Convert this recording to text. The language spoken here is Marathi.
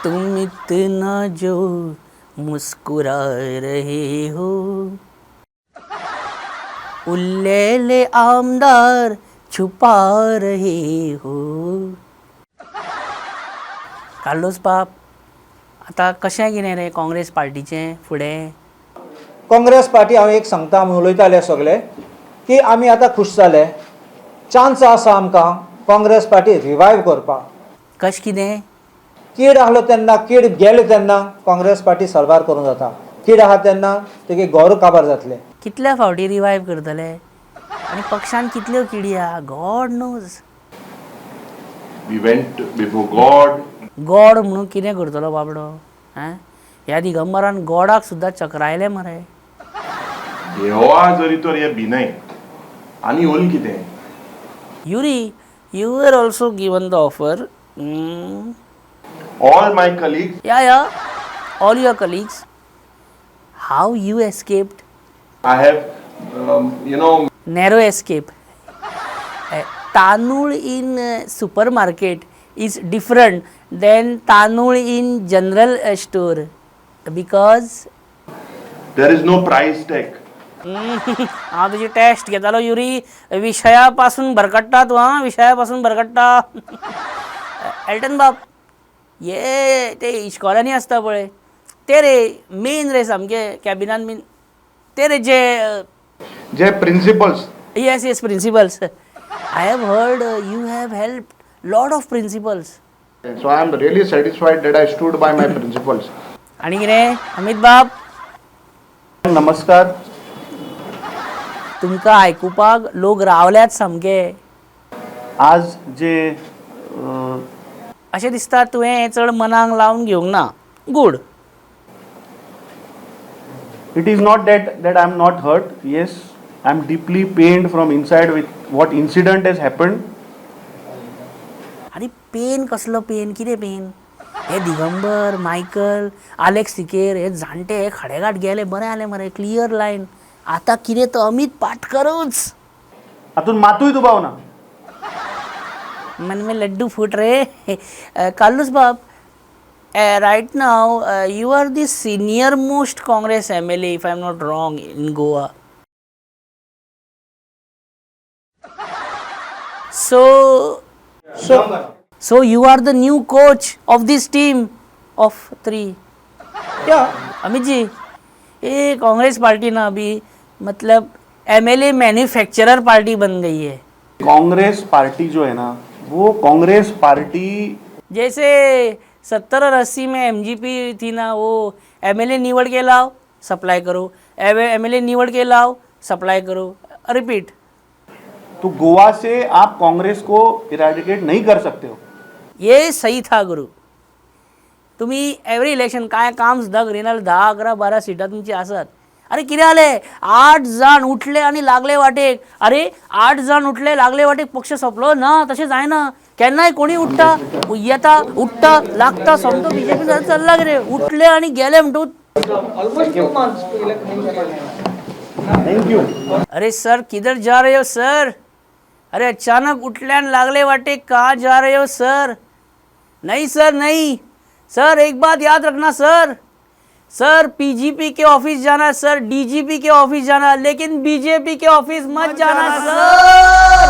तुम इतना जो मुस्कुरा रहे हो, उल्लेले आमदार छुपा रहे हो. कार्लोस बाब, आता कशें कितें रे काँग्रेस पार्टीचें फुडें? काँग्रेस पार्टी हांव एक सांगता, आमी उलयताले सगळे की आमी आतां खूश जाले. चान्स आसा आमकां काँग्रेस पार्टी रिवायव करपाक. कशें कितें? कीड आहलो तेन्ना, कीड गेले तेन्ना काँग्रेस पार्टी सरकार करूं जाता. कीड आहा तेन्ना तेगे घर काबार जातले. कितल्या फावटी रिवायव करतले आनी पक्षान कितल्यो किडी आहा God knows. We went before God. God म्हणून कितें करतलो बाबडो? ह्या दिगंबरान गॉडाक सुद्दां चक्रायले मरे. देवा जरी तर हे भिनाय आनी ओल कितें? Yuri, you were also given the offer. All my colleagues, Yeah, all your colleagues. How you escaped? I have, Narrow escape. Tanul in supermarket is different than Tanul in general store because there is no price tag. हांव तुजी टेस्ट घेतालो युरी. विशयापासून भरकट्टा तूं, विशयापासून भरकट्टा. एल्टन बाब, ये ते इश्कोलांनी आसता पळय ते रे मेन रे सामके कॅबिनान बीन ते रे जे principles. yes principals. I have heard you have helped lot of principals. So I am really satisfied that I stood by my principles. आणि कितें अमित बाब, नमस्कार. तुमकां आयकुपाक लोक रावल्यात सामके. आज जे अशें दिसता तुवें चड मनाक लावन घेवंक ना. Good. it is not that I am not hurt. Yes, I am deeply pained from inside with what incident has happened. आनी पेन कसलो पेन? कितें पेन? हे दिगंबर, मायकल, आलेक्स तिकेर हे जाणटे हे खडेगाठ गेले, बरें जालें मरे, क्लियर लायन. आता कितें तो अमित पाटकरूच. हातून मातूय दुबाव ना. मन में लड्डू फूट रे. कार्लोस बाब, right now you are the senior most Congress MLA if I am not wrong in Goa. So you are the new coach of this team of 3. Yeah. Amit ji, ये कांग्रेस पार्टी ना अभी मतलब MLA मैन्युफैक्चरर पार्टी बन गई है. कांग्रेस पार्टी जो है ना, वो कांग्रेस पार्टी जैसे 70 और 80 में MGP थी ना, वो MLA निवड़ के लाओ सप्लाई करो, MLA निवड़ के लाओ सप्लाई करो, रिपीट. तो गोवा से आप कांग्रेस को इरेडिकेट नहीं कर सकते हो. ये सही था गुरु. तुम्ही एव्हरी इलेक्शन काय काम सुद्धा करिना. 10, 11, 12 सिटां तुमची आसात. अरे कितें जालें? 8 जण उठले आणि लागले वाटेक. अरे 8 जण उठले लागले वाटेक, पक्ष सोंपलो ना? तशें जायना. केन्नाय कोणी उठता, येता, उठता, लागता, सोमतो बीजेपी चल्ला कितें. उठले आणि गेले म्हणटूच. Thank you. अरे सर किधर जा रहे हो सर? अरे अचानक उठले लागले वाटे, कहाँ जा रहे हो सर? नहीं सर नहीं सर, एक बात याद रखना सर. सर पीजीपी के ऑफिस जाना सर, डीजीपी के ऑफिस जाना, लेकिन बीजेपी के ऑफिस मत जाना सर.